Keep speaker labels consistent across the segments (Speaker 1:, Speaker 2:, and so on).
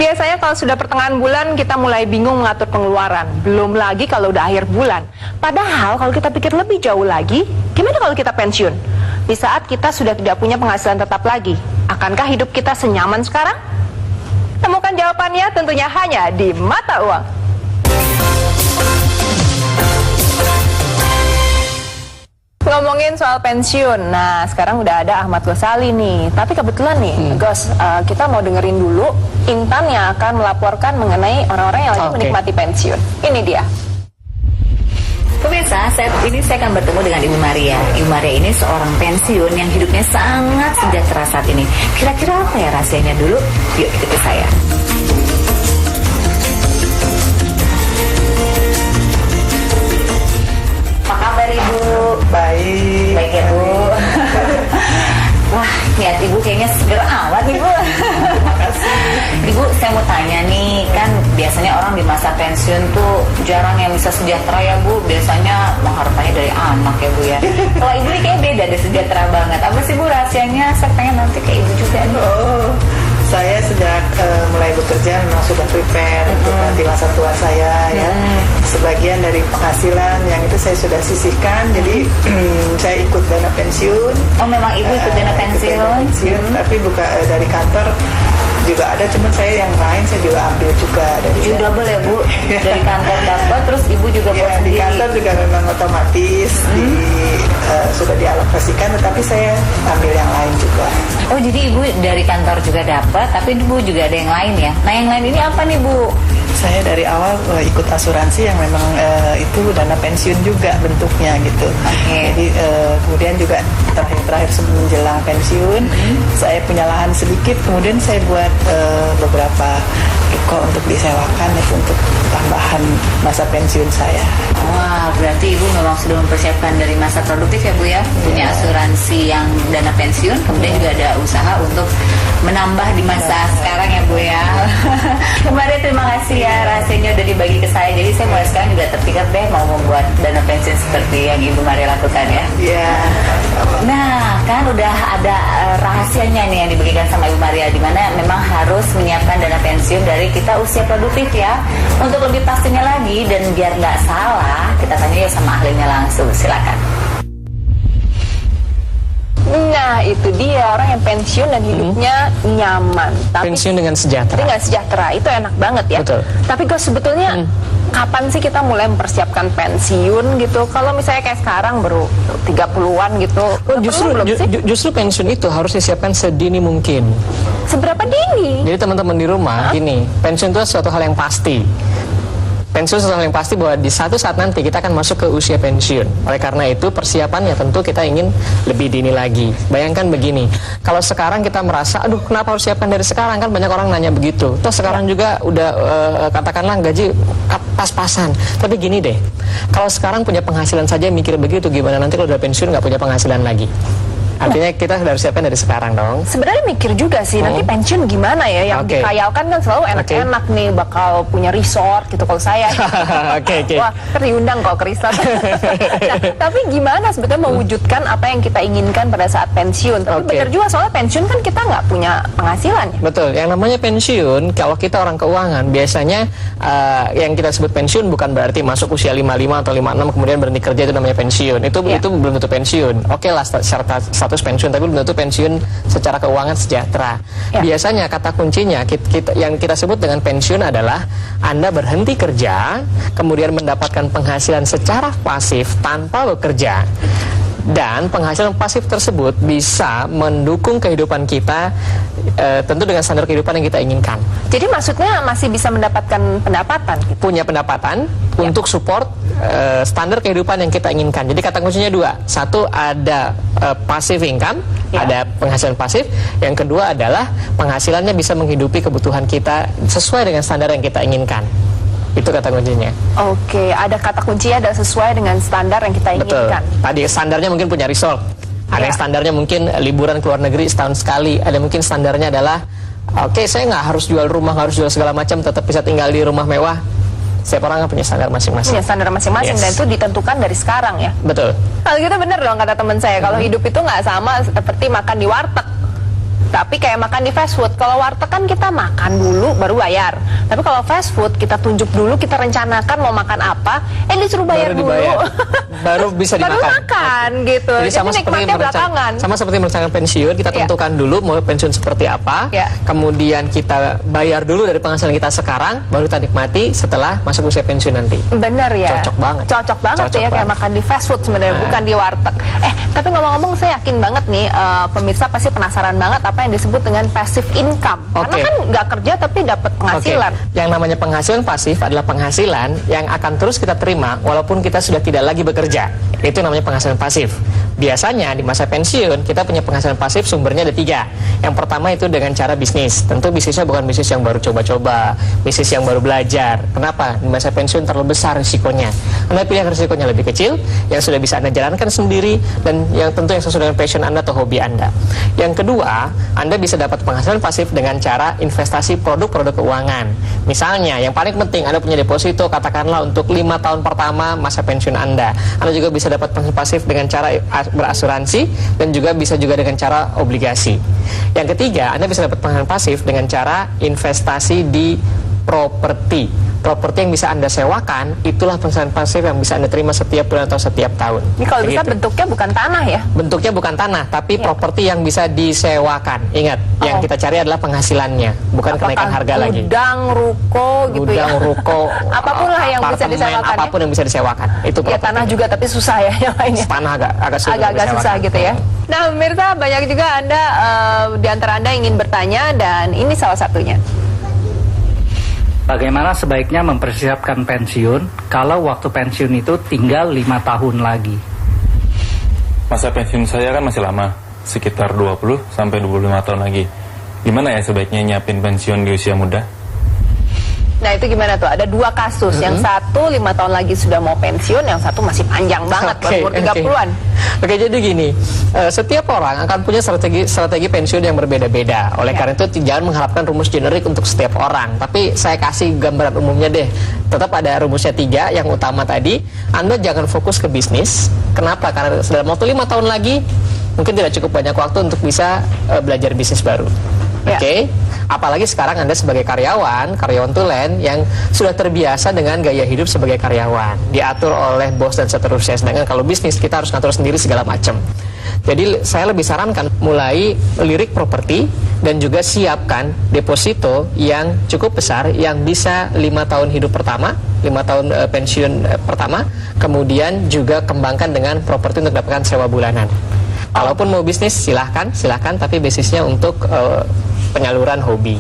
Speaker 1: Biasanya kalau sudah pertengahan bulan kita mulai bingung mengatur pengeluaran. Belum lagi kalau udah akhir bulan. Padahal kalau kita pikir lebih jauh lagi, gimana kalau kita pensiun? Di saat kita sudah tidak punya penghasilan tetap lagi, akankah hidup kita senyaman sekarang? Temukan jawabannya tentunya hanya di Mata Uang. Ngomongin soal pensiun, nah sekarang udah ada Ahmad Ghazali nih. Tapi kebetulan nih, Gus, kita mau dengerin dulu Intan yang akan melaporkan mengenai orang-orang yang lagi menikmati pensiun. Ini dia.
Speaker 2: Pemirsa, saat ini saya akan bertemu dengan Ibu Maria. Ibu Maria ini seorang pensiun yang hidupnya sangat sejahtera saat ini. Kira-kira apa ya rahasianya dulu? Yuk ikuti saya. Apa kabar Ibu?
Speaker 3: Baik.
Speaker 2: Baik ya Bu. Wah, lihat Ibu kayaknya seger amat Ibu.
Speaker 3: Terima kasih.
Speaker 2: Ibu, saya mau tanya nih, kan biasanya orang di masa pensiun tuh jarang yang bisa sejahtera ya Bu. Biasanya mengharapkannya dari anak ya Bu ya. Kalau Ibu ini kayaknya beda deh, sejahtera banget. Apa sih Bu rahasianya? Saya pengen nanti kayak Ibu juga nih.
Speaker 3: Oh, saya sejak mulai bekerja memang sudah prepare untuk nanti masa tua saya ya. Sebagian dari penghasilan yang itu saya sudah sisihkan, jadi saya ikut dana pensiun.
Speaker 2: Oh, memang Ibu ikut dana pensiun?
Speaker 3: Tapi bukan dari kantor juga ada, cuman saya yang lain saya juga ambil juga dari
Speaker 2: double ya Bu, dari kantor dapat, terus Ibu juga buat
Speaker 3: di
Speaker 2: sendiri.
Speaker 3: kantor juga memang otomatis sudah dialokasikan, tetapi saya ambil yang lain juga.
Speaker 2: Oh, jadi Ibu dari kantor juga dapat, tapi Ibu juga ada yang lain ya. Nah, yang lain ini apa nih Bu?
Speaker 3: Saya dari awal ikut asuransi yang memang itu dana pensiun juga bentuknya gitu. Jadi kemudian juga terakhir sebelum menjelang pensiun, saya punya lahan sedikit, kemudian saya buat beberapa ruko untuk disewakan itu untuk tambahan masa pensiun saya.
Speaker 2: Wah, berarti Ibu memang sudah mempersiapkan dari masa produktif ya Bu ya. Punya asuransi yang dana pensiun, kemudian juga ada usaha untuk menambah di masa sekarang ya Bu ya. Kemarin terima kasih ya, rahasianya udah dibagi ke saya. Jadi saya mulai sekarang juga terpikir deh mau membuat dana pensiun seperti yang Ibu Maria lakukan ya.
Speaker 3: Iya.
Speaker 2: Nah, kan udah ada rahasianya nih yang dibagikan sama Ibu Maria, di mana memang harus menyiapkan dana pensiun dari kita usia produktif ya. Untuk lebih pastinya lagi dan biar nggak salah, kita tanya ya sama ahlinya langsung. Silakan.
Speaker 1: Nah, itu dia orang yang pensiun dan hidupnya nyaman. Tapi
Speaker 4: pensiun dengan sejahtera.
Speaker 1: Dengan sejahtera, itu enak banget ya.
Speaker 4: Betul.
Speaker 1: Tapi Gus, sebetulnya kapan sih kita mulai mempersiapkan pensiun gitu? Kalau misalnya kayak sekarang baru 30-an gitu.
Speaker 4: Oh, justru pensiun itu harus disiapkan sedini mungkin.
Speaker 1: Seberapa dini?
Speaker 4: Jadi teman-teman di rumah, gini, pensiun itu suatu hal yang pasti. Pensiun suatu hal yang pasti bahwa di satu saat nanti kita akan masuk ke usia pensiun. Oleh karena itu persiapannya tentu kita ingin lebih dini lagi. Bayangkan begini, kalau sekarang kita merasa, aduh kenapa harus siapkan dari sekarang, kan banyak orang nanya begitu. Terus sekarang juga udah katakanlah gaji pas-pasan. Tapi gini deh, kalau sekarang punya penghasilan saja mikir begitu, gimana nanti kalau udah pensiun nggak punya penghasilan lagi? Artinya kita harus siapkan dari sekarang dong.
Speaker 1: Sebenarnya mikir juga sih, nanti pensiun gimana ya? Yang dikayalkan kan selalu enak-enak nih, bakal punya resort gitu kalau saya. Wah, diundang kok ke resort. Nah, tapi gimana sebetulnya mewujudkan apa yang kita inginkan pada saat pensiun? Tapi benar juga, soalnya pensiun kan kita nggak punya penghasilan ya?
Speaker 4: Betul, yang namanya pensiun, kalau kita orang keuangan, biasanya yang kita sebut pensiun bukan berarti masuk usia 55 atau 56 kemudian berhenti kerja itu namanya pensiun. Itu belum tentu pensiun. Oke lah, status pensiun, tapi belum tentu pensiun secara keuangan sejahtera. Biasanya kata kuncinya yang kita sebut dengan pensiun adalah Anda berhenti kerja, kemudian mendapatkan penghasilan secara pasif tanpa bekerja. Dan penghasilan pasif tersebut bisa mendukung kehidupan kita tentu dengan standar kehidupan yang kita inginkan.
Speaker 1: Jadi maksudnya masih bisa mendapatkan pendapatan gitu?
Speaker 4: Punya pendapatan untuk support standar kehidupan yang kita inginkan. Jadi kata kuncinya dua. Satu, ada passive income, ada penghasilan pasif. Yang kedua adalah penghasilannya bisa menghidupi kebutuhan kita sesuai dengan standar yang kita inginkan. Itu kata kuncinya.
Speaker 1: Oke, ada kata kuncinya ada sesuai dengan standar yang kita inginkan.
Speaker 4: Betul. Tadi standarnya mungkin punya resort. Ada yang standarnya mungkin liburan ke luar negeri setahun sekali. Ada mungkin standarnya adalah saya nggak harus jual rumah, nggak harus jual segala macam, tetap bisa tinggal di rumah mewah. Setiap orang punya standar masing-masing.
Speaker 1: Punya standar masing-masing, dan itu ditentukan dari sekarang ya.
Speaker 4: Betul.
Speaker 1: Kalau gitu bener dong kata teman saya, kalau hidup itu nggak sama seperti makan di warteg. Tapi kayak makan di fast food. Kalau warteg kan kita makan dulu baru bayar. Tapi kalau fast food kita tunjuk dulu, kita rencanakan mau makan apa, disuruh bayar
Speaker 4: Baru
Speaker 1: dulu.
Speaker 4: dibayar. Baru bisa
Speaker 1: Baru
Speaker 4: dimakan.
Speaker 1: makan gitu.
Speaker 4: Jadi sama seperti
Speaker 1: belakangan.
Speaker 4: sama seperti merencanakan pensiun, kita
Speaker 1: Iya.
Speaker 4: tentukan dulu mau pensiun seperti apa,
Speaker 1: Iya.
Speaker 4: kemudian kita bayar dulu dari penghasilan kita sekarang, baru kita nikmati setelah masuk usia pensiun nanti.
Speaker 1: Bener ya.
Speaker 4: Cocok banget.
Speaker 1: Cocok banget
Speaker 4: Cocok
Speaker 1: ya kayak
Speaker 4: banget.
Speaker 1: makan di fast food sebenarnya, bukan di warteg. Tapi ngomong-ngomong saya yakin banget nih pemirsa pasti penasaran banget apa yang disebut dengan passive income. Karena
Speaker 4: Oke.
Speaker 1: kan nggak kerja tapi dapat penghasilan.
Speaker 4: Oke. Yang namanya penghasilan pasif adalah penghasilan yang akan terus kita terima walaupun kita sudah tidak lagi bekerja. Itu namanya penghasilan pasif. Biasanya di masa pensiun kita punya penghasilan pasif, sumbernya ada 3. Yang pertama itu dengan cara bisnis. Tentu bisnisnya bukan bisnis yang baru coba-coba, bisnis yang baru belajar. Kenapa? Di masa pensiun terlalu besar risikonya. Anda pilih yang risikonya lebih kecil, yang sudah bisa Anda jalankan sendiri, dan yang tentu yang sesuai dengan passion Anda atau hobi Anda. Yang kedua, Anda bisa dapat penghasilan pasif dengan cara investasi produk-produk keuangan. Misalnya, yang paling penting Anda punya deposito, katakanlah untuk 5 tahun pertama masa pensiun Anda. Anda juga bisa dapat penghasilan pasif dengan cara berasuransi, dan juga bisa juga dengan cara obligasi. Yang ketiga, Anda bisa dapat penghasilan pasif dengan cara investasi di properti. Properti yang bisa Anda sewakan, itulah penghasilan pasif yang bisa Anda terima setiap bulan atau setiap tahun.
Speaker 1: Ini kalau bisa
Speaker 4: Begitu.
Speaker 1: bentuknya bukan tanah ya.
Speaker 4: Bentuknya bukan tanah, tapi
Speaker 1: Ya.
Speaker 4: properti yang bisa disewakan. Ingat, yang kita cari adalah penghasilannya, bukan kenaikan harga lagi.
Speaker 1: Gudang, ruko gitu
Speaker 4: Gudang,
Speaker 1: ya.
Speaker 4: ruko,
Speaker 1: Apapun lah yang bisa
Speaker 4: apartemen,
Speaker 1: disewakan ya.
Speaker 4: apapun yang bisa disewakan. Itu
Speaker 1: Ya
Speaker 4: properti.
Speaker 1: tanah juga tapi susah ya yang lainnya.
Speaker 4: Tanah agak sulit
Speaker 1: Agak-agak
Speaker 4: disewakan.
Speaker 1: susah gitu ya. Nah, pemirsa banyak juga Anda di antara Anda ingin bertanya dan ini salah satunya.
Speaker 5: Bagaimana sebaiknya mempersiapkan pensiun kalau waktu pensiun itu tinggal 5 tahun lagi?
Speaker 6: Masa pensiun saya kan masih lama, sekitar 20 sampai 25 tahun lagi. Gimana ya sebaiknya nyiapin pensiun di usia muda?
Speaker 1: Nah, itu gimana tuh? Ada 2 kasus. Yang satu 5 tahun lagi sudah mau pensiun, yang satu masih panjang banget, baru umur 30-an.
Speaker 4: Oke, jadi gini, setiap orang akan punya strategi pensiun yang berbeda-beda. Oleh karena itu jangan mengharapkan rumus generik untuk setiap orang. Tapi saya kasih gambaran umumnya deh. Tetap ada rumusnya 3 yang utama tadi. Anda jangan fokus ke bisnis. Kenapa? Karena dalam waktu 5 tahun lagi mungkin tidak cukup banyak waktu untuk bisa belajar bisnis baru.
Speaker 1: Ya.
Speaker 4: Oke, apalagi sekarang Anda sebagai karyawan tulen yang sudah terbiasa dengan gaya hidup sebagai karyawan, diatur oleh bos dan seterusnya. Sedangkan kalau bisnis kita harus ngatur sendiri segala macam. Jadi saya lebih sarankan mulai lirik properti dan juga siapkan deposito yang cukup besar yang bisa 5 tahun hidup pertama, 5 tahun pensiun pertama, kemudian juga kembangkan dengan properti untuk dapatkan sewa bulanan. Kalaupun mau bisnis silahkan, tapi basisnya untuk penyaluran hobi.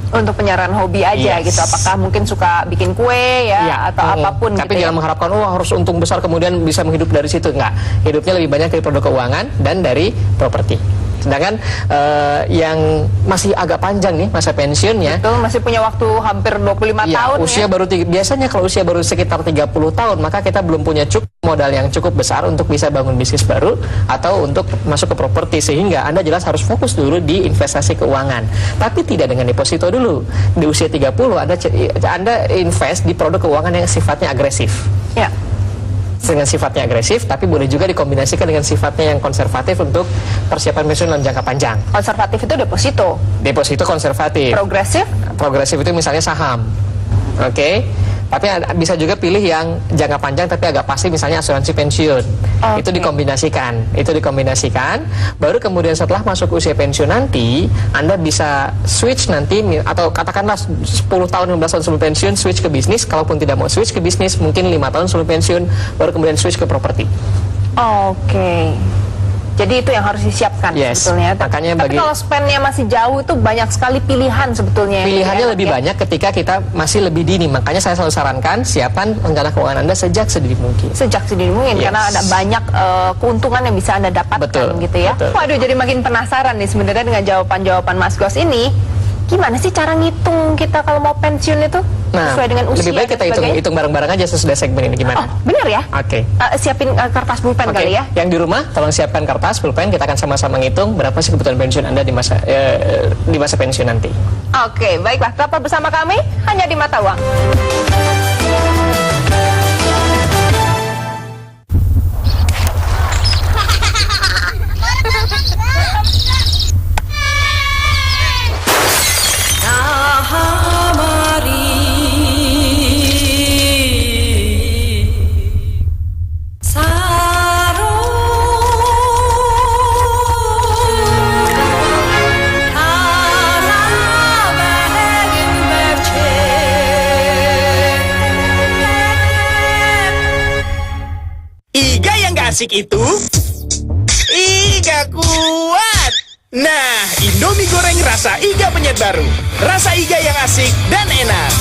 Speaker 1: Untuk penyaran hobi aja
Speaker 4: Yes.
Speaker 1: gitu. Apakah mungkin suka bikin kue ya
Speaker 4: Iya,
Speaker 1: atau apapun
Speaker 4: tapi
Speaker 1: gitu
Speaker 4: jangan
Speaker 1: ya.
Speaker 4: mengharapkan harus untung besar kemudian bisa menghidup dari situ. Enggak, hidupnya lebih banyak dari produk keuangan dan dari properti. Sedangkan yang masih agak panjang nih masa pensiunnya,
Speaker 1: Betul, masih punya waktu hampir 25
Speaker 4: ya,
Speaker 1: tahun
Speaker 4: usia
Speaker 1: ya.
Speaker 4: baru biasanya kalau usia baru sekitar 30 tahun, maka kita belum punya modal yang cukup besar untuk bisa bangun bisnis baru atau untuk masuk ke properti, sehingga Anda jelas harus fokus dulu di investasi keuangan. Tapi tidak dengan deposito dulu. Di usia 30 Anda invest di produk keuangan yang sifatnya agresif.
Speaker 1: Ya.
Speaker 4: Dengan sifatnya agresif, tapi boleh juga dikombinasikan dengan sifatnya yang konservatif untuk persiapan pensiun dalam jangka panjang.
Speaker 1: Konservatif itu deposito.
Speaker 4: Deposito konservatif.
Speaker 1: Progresif
Speaker 4: Progresif itu misalnya saham. Oke. Tapi bisa juga pilih yang jangka panjang tapi agak pasti, misalnya asuransi pensiun.
Speaker 1: Oke.
Speaker 4: Itu dikombinasikan. Baru kemudian setelah masuk usia pensiun nanti, Anda bisa switch nanti, atau katakanlah 10 tahun, 15 tahun sebelum pensiun switch ke bisnis. Kalaupun tidak mau switch ke bisnis, mungkin 5 tahun sebelum pensiun baru kemudian switch ke properti.
Speaker 1: Oke. Jadi itu yang harus disiapkan
Speaker 4: Yes,
Speaker 1: sebetulnya.
Speaker 4: makanya
Speaker 1: Tapi
Speaker 4: bagi-
Speaker 1: kalau spendnya masih jauh itu banyak sekali pilihan sebetulnya.
Speaker 4: Pilihannya lebih
Speaker 1: Ya.
Speaker 4: banyak ketika kita masih lebih dini. Makanya saya selalu sarankan siapkan rencana keuangan Anda sejak sedini mungkin.
Speaker 1: Sejak sedini mungkin,
Speaker 4: Yes.
Speaker 1: karena ada banyak keuntungan yang bisa Anda dapatkan
Speaker 4: Betul,
Speaker 1: gitu ya.
Speaker 4: betul.
Speaker 1: Waduh, jadi makin penasaran nih sebenarnya dengan jawaban-jawaban Mas Gos ini. Gimana sih cara ngitung kita kalau mau pensiun itu sesuai dengan usia?
Speaker 4: lebih baik kita
Speaker 1: dan sebagainya?
Speaker 4: hitung bareng-bareng aja sesudah segmen ini, gimana?
Speaker 1: Oh, benar ya?
Speaker 4: Oke.
Speaker 1: Siapin kertas pulpen
Speaker 4: Oke,
Speaker 1: kali ya.
Speaker 4: yang di rumah tolong siapkan kertas, pulpen, kita akan sama-sama ngitung berapa sih kebutuhan pensiun Anda di masa pensiun nanti.
Speaker 1: Oke, baiklah. Tetap bersama kami hanya di Mata Uang.
Speaker 7: Iga yang gak asik itu Iga kuat. Nah, Indomie goreng rasa Iga penyet baru. Rasa Iga yang asik dan enak.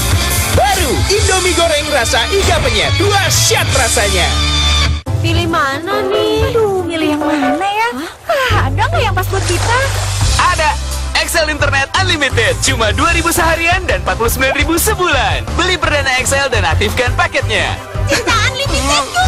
Speaker 7: Baru Indomie goreng rasa Iga penyet. 2 shot rasanya.
Speaker 1: Pilih mana nih? Aduh, milih yang mana ya? Ada nggak yang pas buat kita?
Speaker 8: Ada XL Internet Unlimited, cuma 2.000 seharian dan 49.000 sebulan. Beli perdana XL dan aktifkan paketnya.
Speaker 1: Cinta unlimited yuk.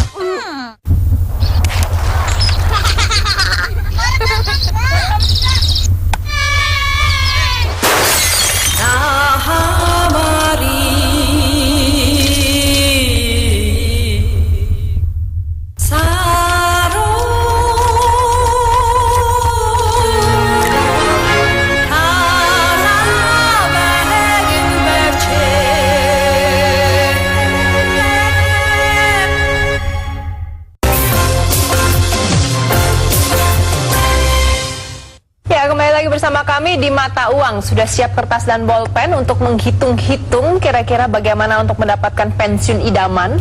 Speaker 1: Bersama kami di Mata Uang, sudah siap kertas dan bolpen untuk menghitung-hitung kira-kira bagaimana untuk mendapatkan pensiun idaman.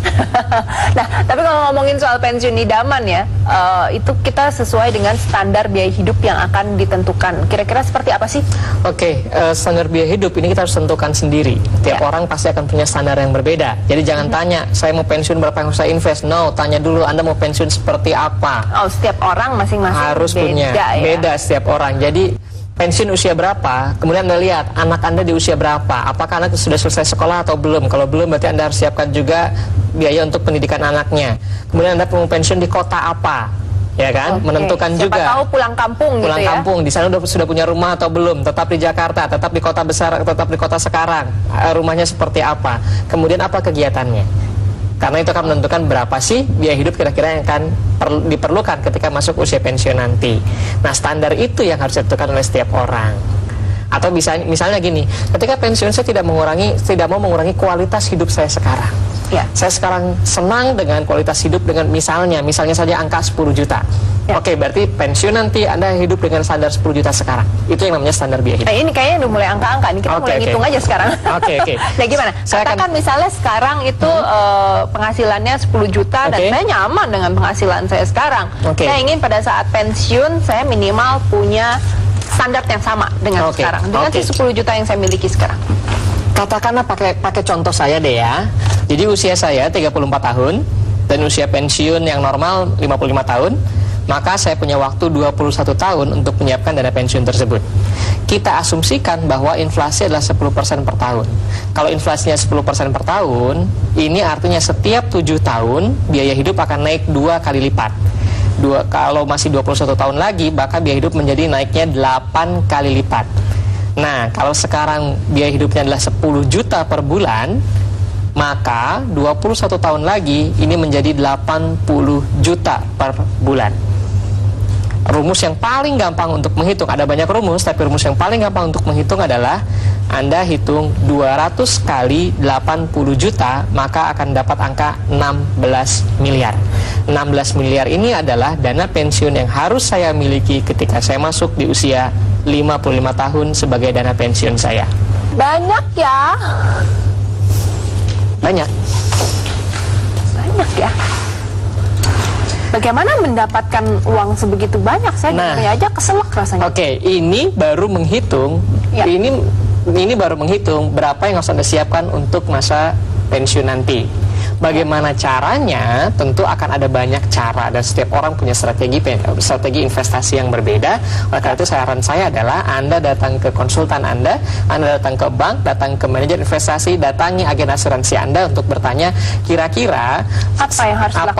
Speaker 1: Nah, tapi kalau ngomongin soal pensiun idaman ya, itu kita sesuai dengan standar biaya hidup yang akan ditentukan. Kira-kira seperti apa sih?
Speaker 4: Oke, standar biaya hidup ini kita harus tentukan sendiri. Tiap orang pasti akan punya standar yang berbeda. Jadi jangan tanya, saya mau pensiun berapa yang harus saya invest. No, tanya dulu Anda mau pensiun seperti apa.
Speaker 1: Oh, setiap orang masing-masing
Speaker 4: harus
Speaker 1: beda,
Speaker 4: punya,
Speaker 1: ya?
Speaker 4: beda setiap orang. Jadi pensiun usia berapa, kemudian Anda lihat anak Anda di usia berapa, apakah anak sudah selesai sekolah atau belum. Kalau belum, berarti Anda harus siapkan juga biaya untuk pendidikan anaknya. Kemudian Anda mau pensiun di kota apa, ya kan? Menentukan
Speaker 1: Siapa
Speaker 4: juga.
Speaker 1: tahu pulang kampung
Speaker 4: Pulang
Speaker 1: gitu ya.
Speaker 4: kampung, di sana sudah punya rumah atau belum, tetap di Jakarta, tetap di kota besar, tetap di kota sekarang, rumahnya seperti apa, kemudian apa kegiatannya. Karena itu akan menentukan berapa sih biaya hidup kira-kira yang akan diperlukan ketika masuk usia pensiun nanti. Nah, standar itu yang harus ditentukan oleh setiap orang. Atau misalnya gini, ketika pensiun saya tidak mau mengurangi kualitas hidup saya sekarang.
Speaker 1: Ya.
Speaker 4: Saya sekarang senang dengan kualitas hidup dengan misalnya saja angka 10 juta.
Speaker 1: Ya.
Speaker 4: Oke, berarti pensiun nanti Anda hidup dengan standar 10 juta sekarang. Itu yang namanya standar biaya hidup.
Speaker 1: Nah, ini kayaknya udah mulai angka-angka nih, kita mulai ngitung aja sekarang.
Speaker 4: Oke.
Speaker 1: Nah, gimana? Katakan misalnya sekarang itu penghasilannya 10 juta dan saya nyaman dengan penghasilan saya sekarang. Saya ingin pada saat pensiun saya minimal punya standar yang sama dengan sekarang, dengan si 10 juta yang saya miliki sekarang.
Speaker 4: Katakanlah pakai contoh saya deh ya. Jadi usia saya 34 tahun dan usia pensiun yang normal 55 tahun. Maka saya punya waktu 21 tahun untuk menyiapkan dana pensiun tersebut. Kita asumsikan bahwa inflasi adalah 10% per tahun. Kalau inflasinya 10% per tahun, ini artinya setiap 7 tahun biaya hidup akan naik 2 kali lipat. Kalau masih 21 tahun lagi, maka biaya hidup menjadi naiknya 8 kali lipat. Nah, kalau sekarang biaya hidupnya adalah 10 juta per bulan, maka 21 tahun lagi ini menjadi 80 juta per bulan. Rumus yang paling gampang untuk menghitung, ada banyak rumus, tapi rumus yang paling gampang untuk menghitung adalah Anda hitung 200 kali 80 juta, maka akan dapat angka 16 miliar. 16 miliar ini adalah dana pensiun yang harus saya miliki ketika saya masuk di usia 55 tahun sebagai dana pensiun saya.
Speaker 1: Banyak ya.
Speaker 4: Banyak
Speaker 1: ya. Bagaimana mendapatkan uang sebegitu banyak? Saya dengarnya aja keselak rasanya.
Speaker 4: Oke, ini baru menghitung.
Speaker 1: Ya.
Speaker 4: Ini baru menghitung berapa yang harus Anda siapkan untuk masa pensiun nanti. Bagaimana caranya? Tentu akan ada banyak cara dan setiap orang punya strategi investasi yang berbeda. Oleh karena itu saran saya adalah Anda datang ke konsultan Anda datang ke bank, datang ke manajer investasi, datangi agen asuransi Anda untuk bertanya kira-kira
Speaker 1: apa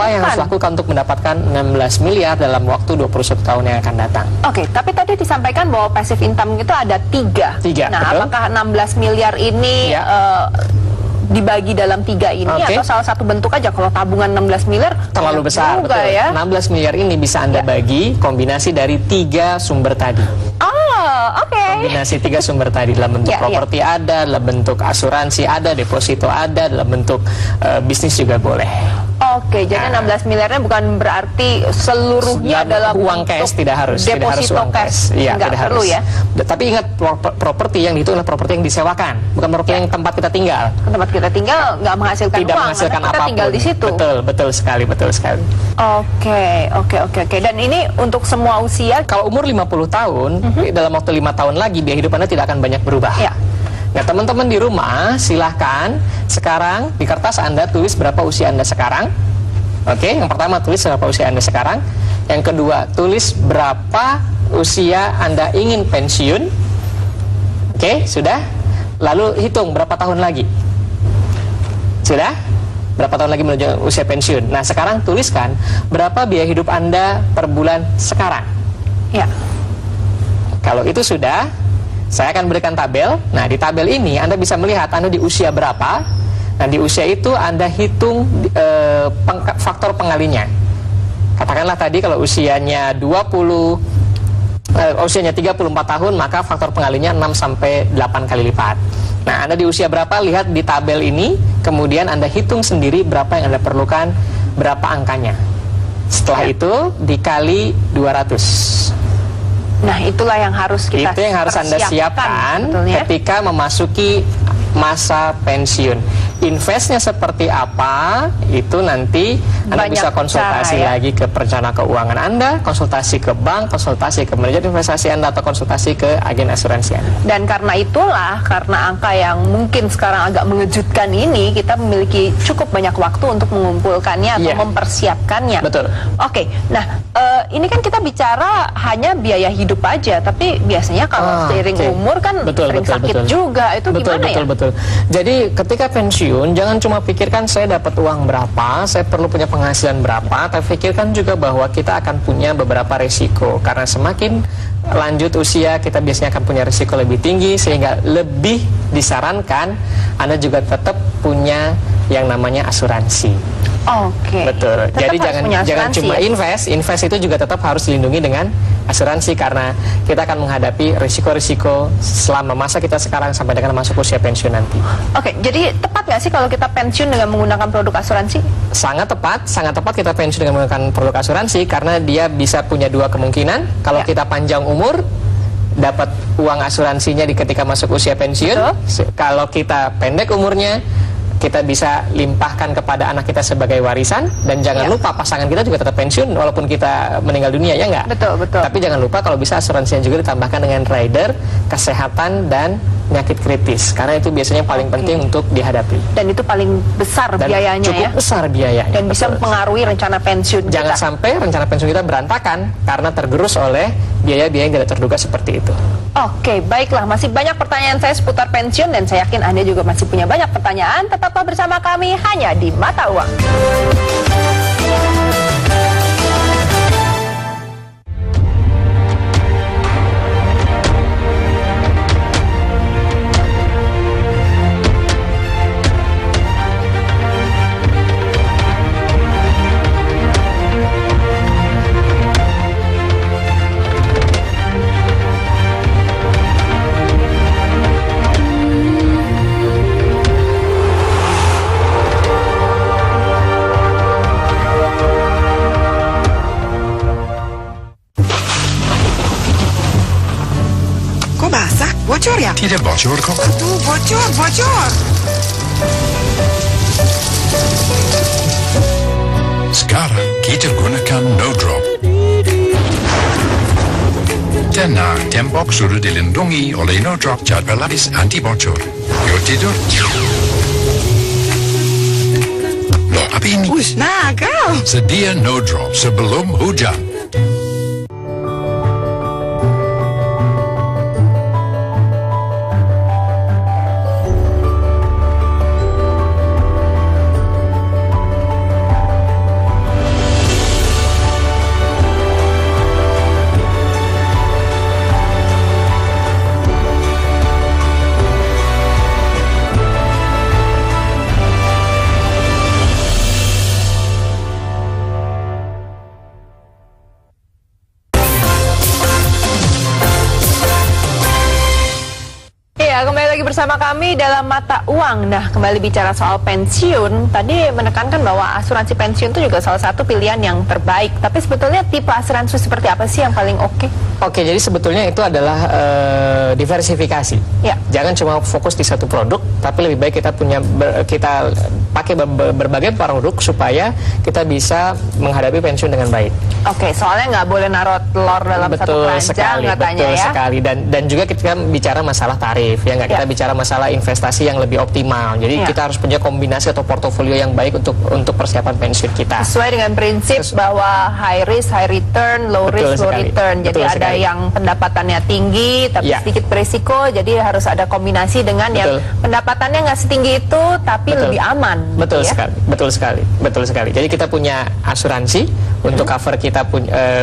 Speaker 1: yang harus
Speaker 4: dilakukan untuk mendapatkan 16 miliar dalam waktu 21 tahun yang akan datang.
Speaker 1: Oke, tapi tadi disampaikan bahwa passive income itu ada 3. Nah,
Speaker 4: betul?
Speaker 1: apakah 16 miliar ini dibagi dalam 3 ini atau salah satu bentuk aja? Kalau tabungan 16 miliar
Speaker 4: terlalu besar,
Speaker 1: juga,
Speaker 4: betul.
Speaker 1: Ya?
Speaker 4: 16 miliar ini bisa Anda bagi kombinasi dari 3 sumber tadi. Kombinasi 3 sumber tadi dalam bentuk properti ada, dalam bentuk asuransi ada, deposito ada, dalam bentuk bisnis juga boleh.
Speaker 1: Oke, jadi 16 miliarnya bukan berarti seluruhnya adalah
Speaker 4: uang cash, tidak harus
Speaker 1: deposito
Speaker 4: uang cash. Iya,
Speaker 1: nggak
Speaker 4: tidak
Speaker 1: perlu
Speaker 4: harus.
Speaker 1: ya.
Speaker 4: Tapi ingat, properti yang itu adalah properti yang disewakan, bukan properti yang tempat kita tinggal.
Speaker 1: Tempat kita tinggal nggak menghasilkan
Speaker 4: Tidak
Speaker 1: uang,
Speaker 4: menghasilkan
Speaker 1: karena kita
Speaker 4: apapun.
Speaker 1: tinggal di situ.
Speaker 4: Betul sekali.
Speaker 1: Oke. Dan ini untuk semua usia.
Speaker 4: Kalau umur 50 tahun, dalam waktu 5 tahun lagi biaya hidup Anda tidak akan banyak berubah.
Speaker 1: Ya.
Speaker 4: Nah, teman-teman di rumah, silahkan sekarang di kertas Anda tulis berapa usia Anda sekarang. Oke, yang pertama tulis berapa usia Anda sekarang. Yang kedua, tulis berapa usia Anda ingin pensiun. Oke, sudah. Lalu hitung berapa tahun lagi. Sudah? Berapa tahun lagi menuju usia pensiun. Nah, sekarang tuliskan berapa biaya hidup Anda per bulan sekarang.
Speaker 1: Ya.
Speaker 4: Kalau itu sudah, saya akan berikan tabel. Nah, di tabel ini Anda bisa melihat Anda di usia berapa. Nah, di usia itu Anda hitung faktor pengalinya. Katakanlah tadi kalau usianya 34 tahun, maka faktor pengalinya 6 sampai 8 kali lipat. Nah, Anda di usia berapa, lihat di tabel ini, kemudian Anda hitung sendiri berapa yang Anda perlukan, berapa angkanya. Setelah itu dikali 200.
Speaker 1: Nah, itulah yang harus kita
Speaker 4: Itu yang harus Anda siapkan ketika memasuki masa pensiun. Investnya seperti apa, itu nanti Anda
Speaker 1: Banyak
Speaker 4: bisa konsultasi
Speaker 1: cara, ya.
Speaker 4: lagi ke perencana keuangan Anda, konsultasi ke bank, konsultasi ke manajer investasi Anda, atau konsultasi ke agen asuransi Anda.
Speaker 1: Dan karena itulah, karena angka yang mungkin sekarang agak mengejutkan ini, kita memiliki cukup banyak waktu untuk mengumpulkannya atau
Speaker 4: Iya.
Speaker 1: mempersiapkannya.
Speaker 4: Betul.
Speaker 1: Oke, nah ini kan kita bicara hanya biaya hidup aja, tapi biasanya kalau seiring
Speaker 4: oke.
Speaker 1: umur kan sering sakit juga. Itu gimana ya?
Speaker 4: Betul. Jadi ketika pensiun, jangan cuma pikirkan saya dapat uang berapa, saya perlu punya penghasilan berapa, tapi pikirkan juga bahwa kita akan punya beberapa risiko. Karena semakin lanjut usia, kita biasanya akan punya risiko lebih tinggi, sehingga lebih disarankan Anda juga tetap punya yang namanya asuransi.
Speaker 1: Oke.
Speaker 4: Betul.
Speaker 1: Tetap
Speaker 4: Jadi
Speaker 1: harus punya
Speaker 4: jangan
Speaker 1: asuransi
Speaker 4: cuma
Speaker 1: ya?
Speaker 4: invest itu juga tetap harus dilindungi dengan asuransi, karena kita akan menghadapi risiko-risiko selama masa kita sekarang sampai dengan masuk usia pensiun nanti.
Speaker 1: Oke, jadi tepat nggak sih kalau kita pensiun dengan menggunakan produk asuransi?
Speaker 4: Sangat tepat kita pensiun dengan menggunakan produk asuransi, karena dia bisa punya dua kemungkinan. Kalau kita panjang umur, dapat uang asuransinya di ketika masuk usia pensiun. Kalau kita pendek umurnya, kita bisa limpahkan kepada anak kita sebagai warisan. Dan jangan lupa pasangan kita juga tetap pensiun walaupun kita meninggal dunia, ya enggak?
Speaker 1: Betul.
Speaker 4: Tapi jangan lupa kalau bisa asuransinya juga ditambahkan dengan rider, kesehatan, dan penyakit kritis, karena itu biasanya paling penting untuk dihadapi.
Speaker 1: Dan itu paling besar
Speaker 4: Dan
Speaker 1: biayanya
Speaker 4: cukup
Speaker 1: ya?
Speaker 4: besar biayanya.
Speaker 1: Dan bisa mempengaruhi rencana pensiun
Speaker 4: Jangan
Speaker 1: kita.
Speaker 4: sampai rencana pensiun kita berantakan karena tergerus oleh biaya-biaya yang tidak terduga seperti itu.
Speaker 1: Oke, baiklah. Masih banyak pertanyaan saya seputar pensiun, dan saya yakin Anda juga masih punya banyak pertanyaan. Tetaplah bersama kami hanya di Mata Uang.
Speaker 9: Kok basah? Bocor ya?
Speaker 10: Tidak bocor kok.
Speaker 9: Aduh, bocor.
Speaker 10: Sekarang kita gunakan No Drop. Tenang, tembok sudah dilindungi oleh No Drop cat pelapis anti bocor. Yuk tidur. Loh, apa ini?
Speaker 9: Wih, naga.
Speaker 10: Sedia No Drop sebelum hujan.
Speaker 1: Ya, kembali lagi bersama kami dalam Mata Uang. Nah, kembali bicara soal pensiun, tadi menekankan bahwa asuransi pensiun itu juga salah satu pilihan yang terbaik. Tapi sebetulnya tipe asuransi seperti apa sih yang paling oke?
Speaker 4: Oke, jadi sebetulnya itu adalah diversifikasi.
Speaker 1: Ya.
Speaker 4: Jangan cuma fokus di satu produk, tapi lebih baik kita kita pakai berbagai produk supaya kita bisa menghadapi pensiun dengan baik.
Speaker 1: Oke, soalnya nggak boleh naruh telur dalam satu keranjang katanya
Speaker 4: betul
Speaker 1: ya.
Speaker 4: sekali. Dan juga kita bicara masalah tarif, ya nggak? Kita bicara masalah investasi yang lebih optimal. Jadi kita harus punya kombinasi atau portofolio yang baik untuk persiapan pensiun kita.
Speaker 1: Sesuai dengan prinsip bahwa high risk, high return, low risk, low return. Jadi ada yang pendapatannya tinggi tapi sedikit berisiko. Jadi harus ada kombinasi dengan yang pendapatannya nggak setinggi itu tapi lebih aman.
Speaker 4: Betul
Speaker 1: ya?
Speaker 4: sekali, betul sekali. Jadi kita punya asuransi untuk cover kita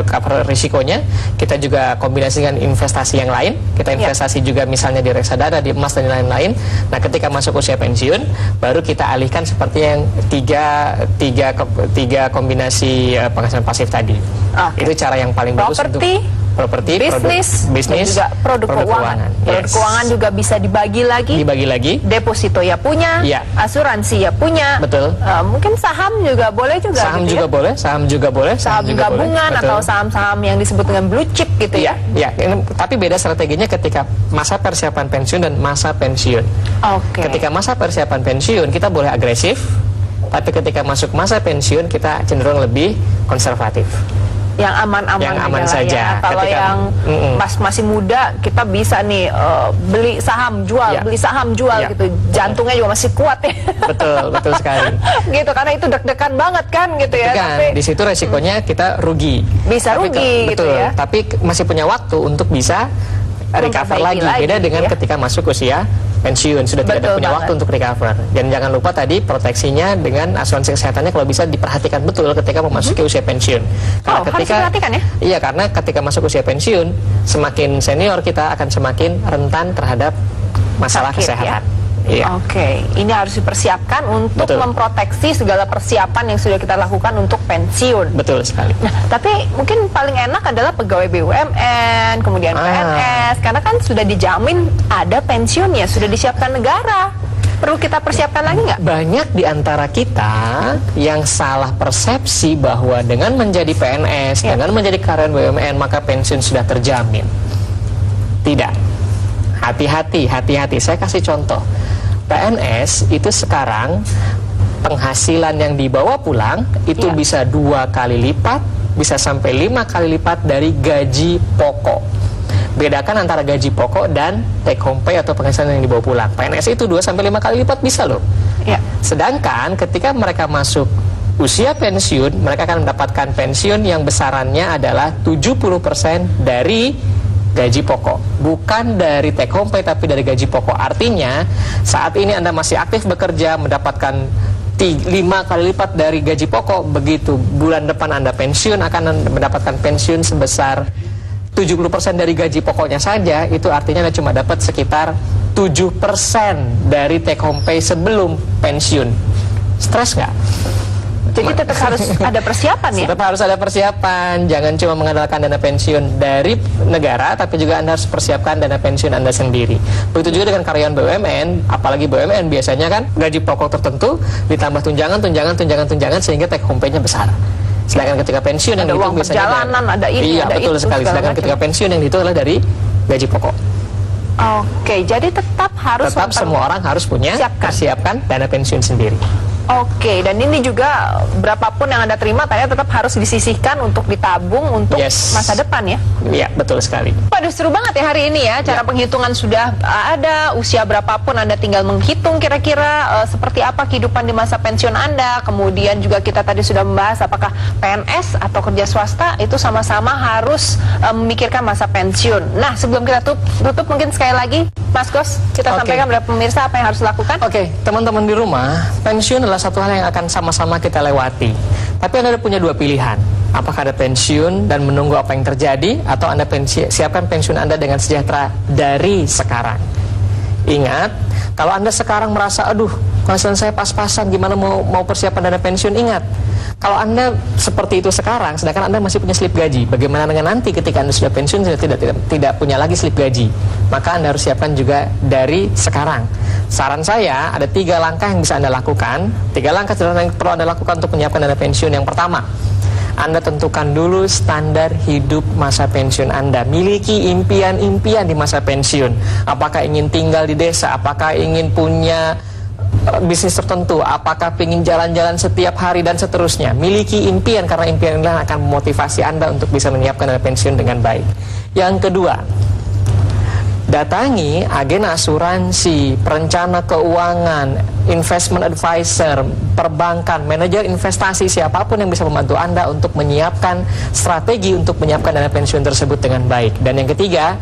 Speaker 4: cover risikonya. Kita juga kombinasi dengan investasi yang lain. Kita investasi juga misalnya di reksadana, di emas dan lain-lain. Nah, ketika masuk usia pensiun, baru kita alihkan seperti yang tiga kombinasi penghasilan pasif tadi. Itu cara yang paling bagus untuk properti,
Speaker 1: bisnis, juga produk keuangan. Produk keuangan juga bisa dibagi lagi. Deposito ya punya, asuransi ya punya.
Speaker 4: Betul.
Speaker 1: Mungkin saham juga boleh juga.
Speaker 4: Saham juga boleh, saham
Speaker 1: gabungan atau saham-saham yang disebut dengan blue chip gitu ya.
Speaker 4: Ya, tapi beda strateginya ketika masa persiapan pensiun dan masa pensiun. Ketika masa persiapan pensiun kita boleh agresif, tapi ketika masuk masa pensiun kita cenderung lebih konservatif.
Speaker 1: Yang aman-aman
Speaker 4: saja.
Speaker 1: Ya. Kalau yang masih muda kita bisa nih beli saham jual, beli saham jual gitu. Jantungnya juga masih kuat ya.
Speaker 4: Betul sekali.
Speaker 1: Gitu, karena itu deg-degan banget kan gitu ya.
Speaker 4: Tapi di situ resikonya kita rugi.
Speaker 1: Bisa rugi gitu ya.
Speaker 4: Tapi masih punya waktu untuk bisa recover lagi. Beda dengan ketika masuk usia pensiun, sudah tidak ada punya waktu untuk recover. Dan jangan lupa tadi proteksinya dengan asuransi kesehatannya kalau bisa diperhatikan betul ketika memasuki usia pensiun.
Speaker 1: Karena harus diperhatikan ya?
Speaker 4: Iya, karena ketika masuk usia pensiun, semakin senior kita akan semakin rentan terhadap masalah kesehatan. Iya.
Speaker 1: Ini harus dipersiapkan untuk memproteksi segala persiapan yang sudah kita lakukan untuk pensiun.
Speaker 4: Betul sekali.
Speaker 1: Nah, tapi mungkin paling enak adalah pegawai BUMN, kemudian PNS, karena kan sudah dijamin ada pensiunnya, sudah disiapkan negara. Perlu kita persiapkan lagi nggak?
Speaker 4: Banyak di antara kita yang salah persepsi bahwa dengan menjadi PNS, dengan menjadi karyawan BUMN, maka pensiun sudah terjamin. Tidak. Hati-hati. Saya kasih contoh. PNS itu sekarang penghasilan yang dibawa pulang itu bisa 2 kali lipat, bisa sampai 5 kali lipat dari gaji pokok. Bedakan antara gaji pokok dan take home pay atau penghasilan yang dibawa pulang. PNS itu 2 sampai 5 kali lipat bisa loh. Sedangkan ketika mereka masuk usia pensiun, mereka akan mendapatkan pensiun yang besarannya adalah 70% dari gaji pokok, bukan dari take home pay tapi dari gaji pokok. Artinya saat ini Anda masih aktif bekerja mendapatkan 5 kali lipat dari gaji pokok. Begitu bulan depan Anda pensiun akan mendapatkan pensiun sebesar 70% dari gaji pokoknya saja. Itu artinya Anda cuma dapat sekitar 7% dari take home pay sebelum pensiun. Stres nggak?
Speaker 1: Jadi tetap harus ada persiapan ya?
Speaker 4: Tetap harus ada persiapan. Jangan cuma mengandalkan dana pensiun dari negara, tapi juga Anda harus persiapkan dana pensiun Anda sendiri. Begitu juga dengan karyawan BUMN, apalagi BUMN biasanya kan gaji pokok tertentu ditambah tunjangan sehingga take home pay-nya besar. Sedangkan ketika pensiun yang dihitung biasanya
Speaker 1: ada ini,
Speaker 4: ada betul
Speaker 1: itu,
Speaker 4: sekali. Sedangkan ketika pensiun yang dihitung adalah dari gaji pokok.
Speaker 1: Jadi tetap harus
Speaker 4: semua orang harus punya persiapkan dana pensiun sendiri.
Speaker 1: Dan ini juga berapapun yang Anda terima ternyata tetap harus disisihkan untuk ditabung untuk masa depan ya?
Speaker 4: Iya, betul sekali.
Speaker 1: Waduh, seru banget ya hari ini ya. Cara penghitungan sudah ada, usia berapapun Anda tinggal menghitung kira-kira seperti apa kehidupan di masa pensiun Anda. Kemudian juga kita tadi sudah membahas apakah PNS atau kerja swasta itu sama-sama harus memikirkan masa pensiun. Nah, sebelum kita tutup mungkin sekali lagi Mas Gos, kita sampaikan kepada pemirsa apa yang harus dilakukan.
Speaker 4: Teman-teman di rumah, pensiun adalah satu hal yang akan sama-sama kita lewati. Tapi Anda punya 2 pilihan. Apakah Anda pensiun dan menunggu apa yang terjadi, atau Anda siapkan pensiun Anda dengan sejahtera dari sekarang. Ingat, kalau Anda sekarang merasa, aduh, penghasilan saya pas-pasan, gimana mau persiapan dana pensiun? Ingat, kalau Anda seperti itu sekarang, sedangkan Anda masih punya slip gaji, bagaimana dengan nanti ketika Anda sudah pensiun, sudah tidak punya lagi slip gaji? Maka Anda harus siapkan juga dari sekarang. Saran saya, ada 3 langkah yang bisa Anda lakukan. 3 langkah yang perlu Anda lakukan untuk menyiapkan dana pensiun. Yang pertama, Anda tentukan dulu standar hidup masa pensiun Anda. Miliki impian-impian di masa pensiun. Apakah ingin tinggal di desa? Apakah ingin punya bisnis tertentu? Apakah ingin jalan-jalan setiap hari dan seterusnya? Miliki impian, karena impian inilah akan memotivasi Anda untuk bisa menyiapkan dana pensiun dengan baik. Yang kedua, datangi agen asuransi, perencana keuangan, investment advisor, perbankan, manajer investasi, siapapun yang bisa membantu Anda untuk menyiapkan strategi untuk menyiapkan dana pensiun tersebut dengan baik. Dan yang ketiga,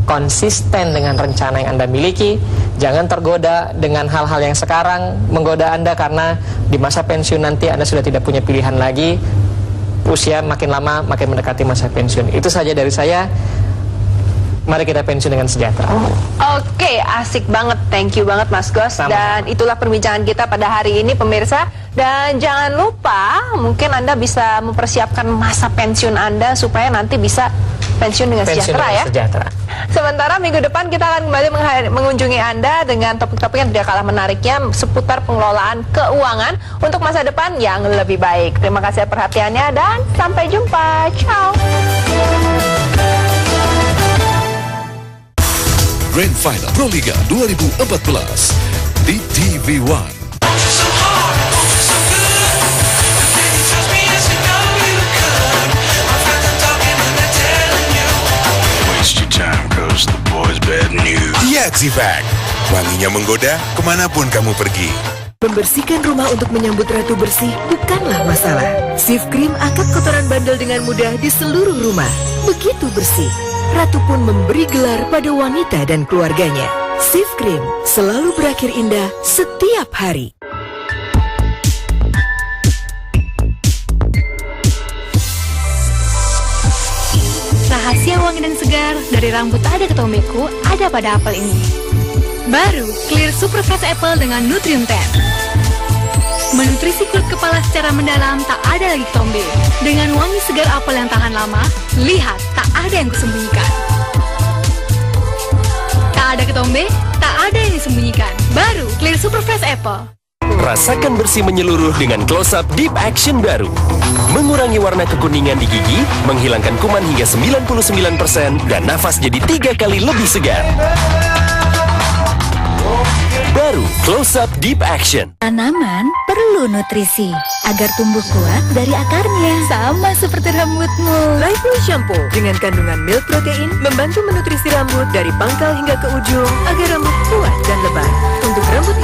Speaker 4: konsisten dengan rencana yang Anda miliki. Jangan tergoda dengan hal-hal yang sekarang menggoda Anda, karena di masa pensiun nanti Anda sudah tidak punya pilihan lagi. Usia makin lama makin mendekati masa pensiun. Itu saja dari saya. Mari kita pensiun dengan sejahtera.
Speaker 1: Oke, asik banget. Thank you banget Mas Gos. Dan itulah perbincangan kita pada hari ini pemirsa. Dan jangan lupa, mungkin Anda bisa mempersiapkan masa pensiun Anda supaya nanti bisa pensiun dengan sejahtera ya. Sementara minggu depan kita akan kembali mengunjungi Anda dengan topik-topik yang tidak kalah menariknya seputar pengelolaan keuangan untuk masa depan yang lebih baik. Terima kasih perhatiannya dan sampai jumpa. Ciao.
Speaker 11: Grand Final Pro Liga 2014 di TV One.
Speaker 10: Waste your time cause the boys bad news.
Speaker 11: Yaxivac, wanginya menggoda kemanapun kamu pergi.
Speaker 12: Membersihkan rumah untuk menyambut ratu bersih bukanlah masalah. Sif Cream angkat kotoran bandel dengan mudah di seluruh rumah. Begitu bersih, ratu pun memberi gelar pada wanita dan keluarganya. Sif Cream selalu berakhir indah setiap hari.
Speaker 13: Rahasia wangi dan segar dari rambut ada ketombeku ada pada apel ini. Baru Clear Super Fresh Apple dengan Nutrient 10. Menutrisi kulit kepala secara mendalam, tak ada lagi ketombe. Dengan wangi segar apel yang tahan lama, lihat, tak ada yang kusembunyikan. Tak ada ketombe, tak ada yang disembunyikan. Baru Clear Super Fresh Apple.
Speaker 14: Rasakan bersih menyeluruh dengan Close Up Deep Action baru. Mengurangi warna kekuningan di gigi, menghilangkan kuman hingga 99%, dan nafas jadi 3 kali lebih segar. Baru Close Up Deep Action.
Speaker 15: Tanaman perlu nutrisi agar tumbuh kuat dari akarnya, sama seperti rambutmu.
Speaker 12: Lifebuoy Shampoo dengan kandungan milk protein membantu menutrisi rambut dari pangkal hingga ke ujung agar rambut kuat dan lebat. Untuk rambut